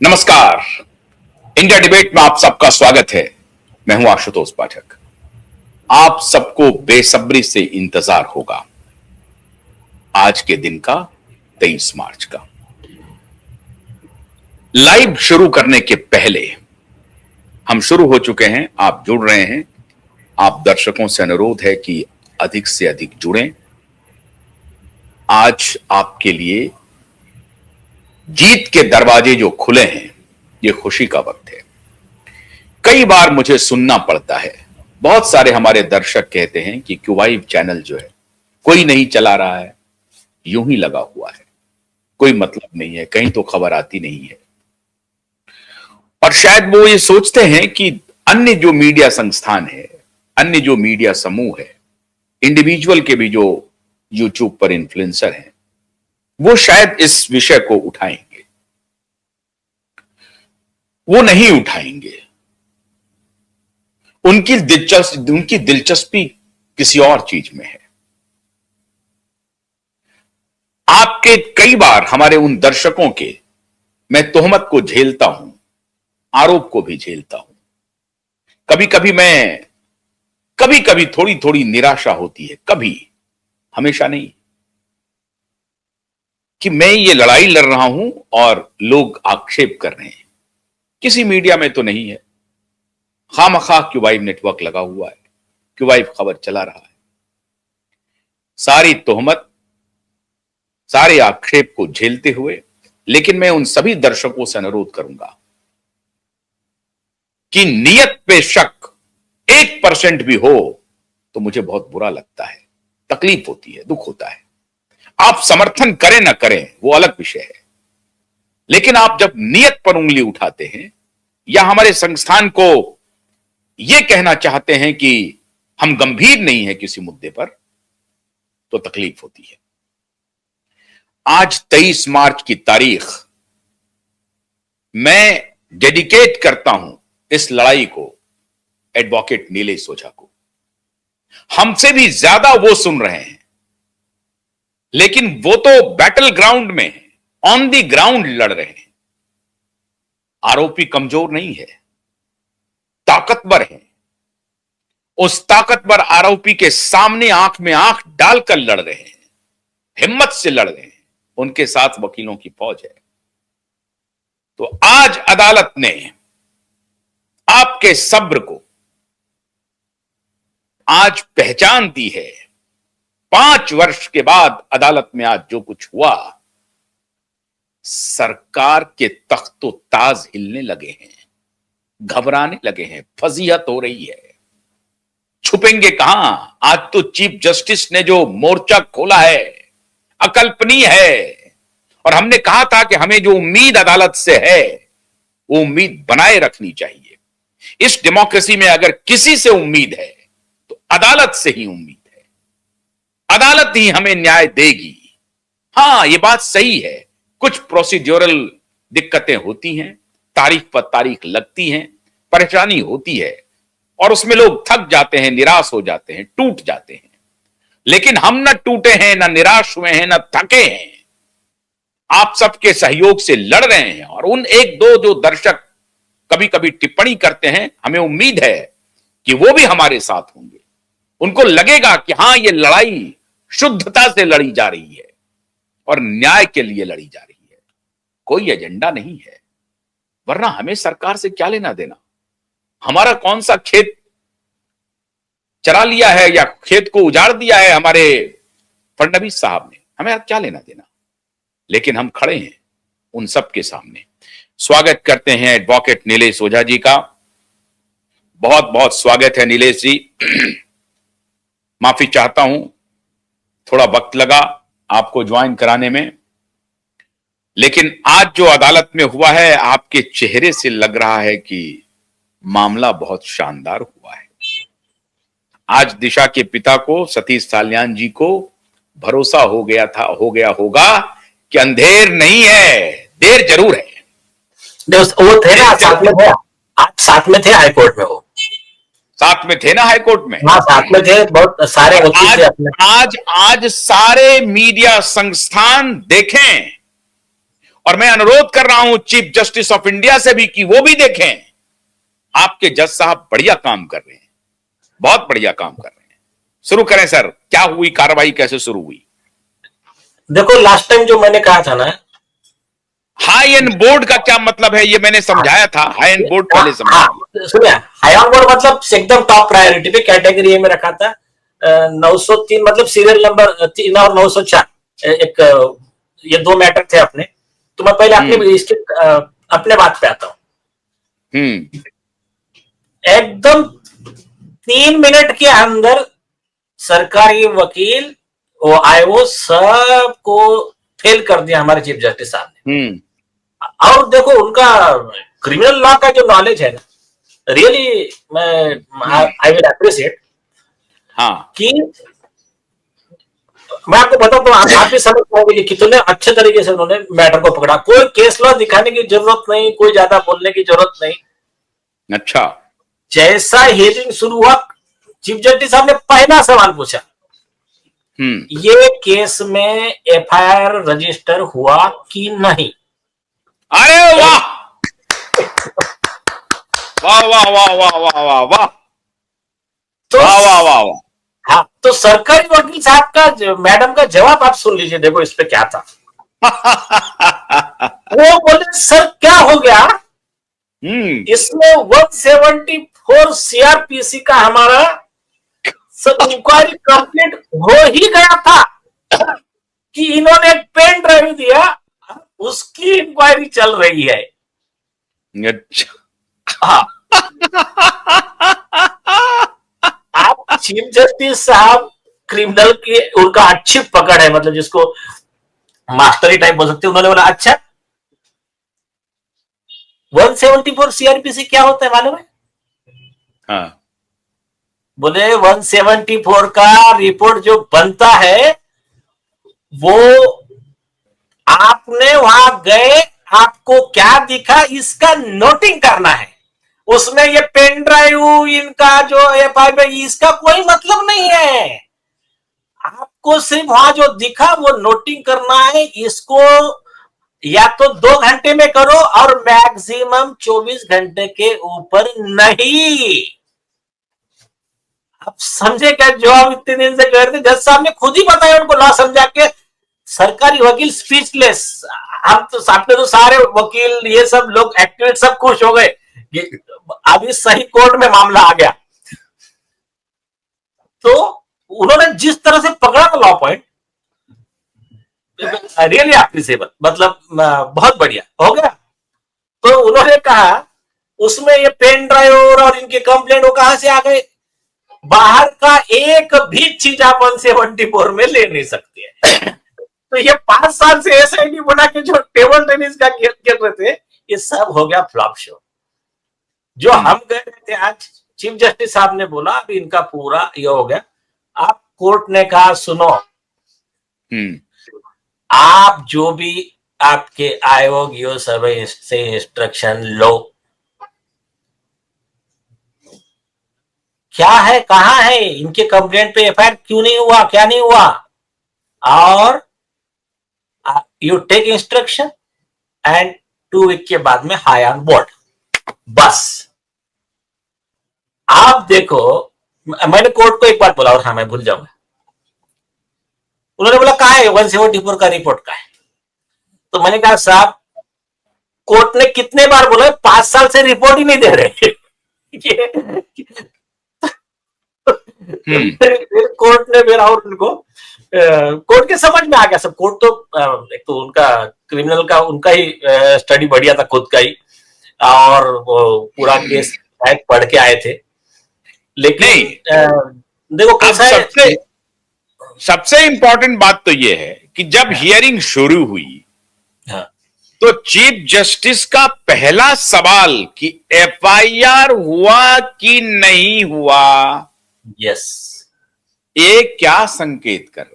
नमस्कार। India debate में आप सबका स्वागत है। मैं हूं आशुतोष पाठक। आप सबको बेसब्री से इंतजार होगा आज के दिन का, 23 मार्च का। लाइव शुरू करने के पहले हम शुरू हो चुके हैं, आप जुड़ रहे हैं। आप दर्शकों से अनुरोध है कि अधिक से अधिक जुड़ें। आज आपके लिए जीत के दरवाजे जो खुले हैं, ये खुशी का वक्त है। कई बार मुझे सुनना पड़ता है, बहुत सारे हमारे दर्शक कहते हैं कि क्यूवाइव चैनल जो है कोई नहीं चला रहा है, यूं ही लगा हुआ है, कोई मतलब नहीं है, कहीं तो खबर आती नहीं है। और शायद वो ये सोचते हैं कि अन्य जो मीडिया संस्थान है, अन्य जो मीडिया समूह है, इंडिविजुअल के भी जो यूट्यूब पर इन्फ्लुएंसर हैं, वो शायद इस विषय को उठाएंगे। वो नहीं उठाएंगे। उनकी दिलचस्पी किसी और चीज में है। आपके कई बार हमारे उन दर्शकों के मैं तोहमत को झेलता हूं, आरोप को भी झेलता हूं। कभी कभी थोड़ी थोड़ी निराशा होती है, कभी, हमेशा नहीं, कि मैं ये लड़ाई लड़ रहा हूं और लोग आक्षेप कर रहे हैं। किसी मीडिया में तो नहीं है। खामखा क्यूवाइव नेटवर्क लगा हुआ है, क्यूवाइव खबर चला रहा है। सारी तोहमत, सारे आक्षेप को झेलते हुए, लेकिन मैं उन सभी दर्शकों से अनुरोध करूंगा कि नियत पे शक 1% भी हो तो मुझे बहुत बुरा लगता है, तकलीफ होती है, दुख होता है। आप समर्थन करें ना करें वो अलग विषय है, लेकिन आप जब नियत पर उंगली उठाते हैं या हमारे संस्थान को यह कहना चाहते हैं कि हम गंभीर नहीं है किसी मुद्दे पर, तो तकलीफ होती है। आज 23 मार्च की तारीख मैं डेडिकेट करता हूं इस लड़ाई को एडवोकेट नीलेश ओझा को। हमसे भी ज्यादा वो सुन रहे हैं, लेकिन वो तो बैटल ग्राउंड में, ऑन दी ग्राउंड लड़ रहे हैं। आरोपी कमजोर नहीं है, ताकतवर है। उस ताकतवर आरोपी के सामने आंख में आंख डालकर लड़ रहे हैं, हिम्मत से लड़ रहे हैं। उनके साथ वकीलों की फौज है। तो आज अदालत ने आपके सब्र को आज पहचान दी है। 5 वर्ष के बाद अदालत में आज जो कुछ हुआ, सरकार के तख्तो ताज हिलने लगे हैं, घबराने लगे हैं, फजीहत हो रही है। छुपेंगे कहां? आज तो चीफ जस्टिस ने जो मोर्चा खोला है, अकल्पनीय है। और हमने कहा था कि हमें जो उम्मीद अदालत से है, वो उम्मीद बनाए रखनी चाहिए। इस डेमोक्रेसी में अगर किसी से उम्मीद है तो अदालत से ही उम्मीद है। अदालत ही हमें न्याय देगी। हां, यह बात सही है, कुछ प्रोसीड्यूरल दिक्कतें होती हैं, तारीख पर तारीख लगती हैं, परेशानी होती है, और उसमें लोग थक जाते हैं, निराश हो जाते हैं, टूट जाते हैं। लेकिन हम न टूटे हैं, न निराश हुए हैं, न थके हैं। आप सबके सहयोग से लड़ रहे हैं। और उन एक दो जो दर्शक कभी कभी टिप्पणी करते हैं, हमें उम्मीद है कि वो भी हमारे साथ होंगे। उनको लगेगा कि हां, ये लड़ाई शुद्धता से लड़ी जा रही है और न्याय के लिए लड़ी जा रही है, कोई एजेंडा नहीं है। वरना हमें सरकार से क्या लेना देना? हमारा कौन सा खेत चरा लिया है या खेत को उजाड़ दिया है हमारे फडणवीस साहब ने? हमें क्या लेना देना? लेकिन हम खड़े हैं उन सब के सामने। स्वागत करते हैं एडवोकेट नीलेश ओझा जी का। बहुत बहुत स्वागत है नीलेश जी। माफी चाहता हूं, थोड़ा वक्त लगा आपको ज्वाइन कराने में, लेकिन आज जो अदालत में हुआ है, आपके चेहरे से लग रहा है कि मामला बहुत शानदार हुआ है। आज दिशा के पिता को, सतीश साल्यान जी को भरोसा हो गया होगा कि अंधेर नहीं है, देर जरूर है। वो थे ना, साथ में थे, आज साथ में थे हाईकोर्ट में। वो साथ में थे ना हाईकोर्ट में? हाँ, साथ में थे, बहुत सारे वकील थे अपने। आज सारे मीडिया संस्थान देखें, और मैं अनुरोध कर रहा हूं चीफ जस्टिस ऑफ इंडिया से भी कि वो भी देखें, आपके जज साहब बढ़िया काम कर रहे हैं, बहुत बढ़िया काम कर रहे हैं। शुरू करें सर, क्या हुई कार्रवाई, कैसे शुरू हुई? देखो, लास्ट टाइम जो मैंने कहा था ना, हाई एंड बोर्ड का क्या मतलब है, ये मैंने समझाया था। हाई एंड बोर्ड पहले समझाइए। सुनिए, हाई ऑन बोर्ड मतलब एकदम टॉप प्रायोरिटी पे कैटेगरी ए में रखा था। 903 मतलब सीरियल नंबर 3 और 904, एक ये दो मैटर थे अपने। तो मैं पहले अपने इसके अपने बात पे आता हूं। एकदम 3 मिनट के अंदर सरकारी वकील वो आए, वो सबको फेल कर दिया हमारे चीफ जस्टिस साहब ने। और देखो, उनका क्रिमिनल लॉ का जो नॉलेज है ना, रियली मैं आई विल अप्रिशिएट। हाँ, कि मैं आपको बताऊं तो आप भी समझ पाओगे कि कितने अच्छे तरीके से उन्होंने मैटर को पकड़ा। कोई केस लॉ दिखाने की जरूरत नहीं, कोई ज्यादा बोलने की जरूरत नहीं। अच्छा, जैसा हियरिंग शुरू हुआ, चीफ जस्टिस साहब ने पहला सवाल पूछा, ये केस में एफआईआर रजिस्टर हुआ कि नहीं? अरे वाह वाह वाह वाह वाह वाह वाह वाह, तो वाह वाह वाह वाह। हाँ, तो सरकारी वकील साहब का, मैडम का जवाब आप सुन लीजिए। देखो इस पे क्या था। वो बोले, सर क्या हो गया, इसमें 174 सीआरपीसी का हमारा सब इंक्वायरी कंप्लीट हो ही गया था कि इन्होंने एक पेन ड्राइव दिया, उसकी इंक्वायरी चल रही है। हाँ, आप चीफ जस्टिस साहब क्रिमिनल की उनका अच्छी पकड़ है, मतलब जिसको मास्टरी टाइप बोल सकते हैं। उन्होंने बोला, अच्छा 174 सीआरपीसी क्या होता है मालूम है? हाँ, बोले 174 का रिपोर्ट जो बनता है, वो आपने वहां गए, आपको क्या दिखा इसका नोटिंग करना है। उसमें ये पेन ड्राइव, इनका जो एफआईआर, इसका कोई मतलब नहीं है। आपको सिर्फ वहां जो दिखा वो नोटिंग करना है। इसको या तो 2 घंटे में करो और मैक्सिमम 24 घंटे के ऊपर नहीं। आप समझे क्या जो हम इतने दिन से कह रहे थे? जज साहब ने खुद ही बताया उनको लॉ समझा के। सरकारी वकील स्पीचलेस। हम तो आपने तो सारे वकील, ये सब लोग एक्टिविस्ट सब खुश हो गए, अभी सही कोर्ट में मामला आ गया। तो उन्होंने जिस तरह से पकड़ा था लॉ पॉइंट, रियली एप्रिशिएबल, मतलब बहुत बढ़िया हो गया। तो उन्होंने कहा उसमें ये पेन ड्राइव और इनके कंप्लेंट वो कहां से आ गए? बाहर का एक भी चीज आप 174 में ले नहीं सकते हैं। तो ये 5 साल से एसआईटी बना के जो टेबल टेनिस का खेल खेल रहे थे, ये सब हो गया फ्लॉप शो। जो हम कह रहे थे, आज चीफ जस्टिस साहब ने बोला अभी इनका पूरा ये हो गया। आप कोर्ट ने कहा, सुनो, आप जो भी आपके आयोग यो सब से इंस्ट्रक्शन लो, क्या है, कहां है, इनके कंप्लेंट पे एफआईआर क्यों नहीं हुआ, क्या नहीं हुआ, और you take instruction and 2 week के बाद में हाई ऑन बोर्ड। बस आप देखो, मैंने कोर्ट को एक बार बोला और हाँ मैं भूल जाऊंगा, उन्होंने बोला कहा है 174 का रिपोर्ट का है? तो मैंने कहा साहब, कोर्ट ने कितने बार बोला, 5 साल से रिपोर्ट ही नहीं दे रहे। फिर कोर्ट ने मेरा और उनको कोर्ट के समझ में आ गया सब। कोर्ट तो एक तो उनका क्रिमिनल का उनका ही स्टडी बढ़िया था खुद का ही, और वो पूरा केस पढ़ के आए थे। लेकिन देखो कैसा है, सबसे इंपॉर्टेंट बात तो ये है कि जब हियरिंग शुरू हुई, हाँ, तो चीफ जस्टिस का पहला सवाल कि एफआईआर हुआ कि नहीं हुआ, यस, ये क्या संकेत कर रहा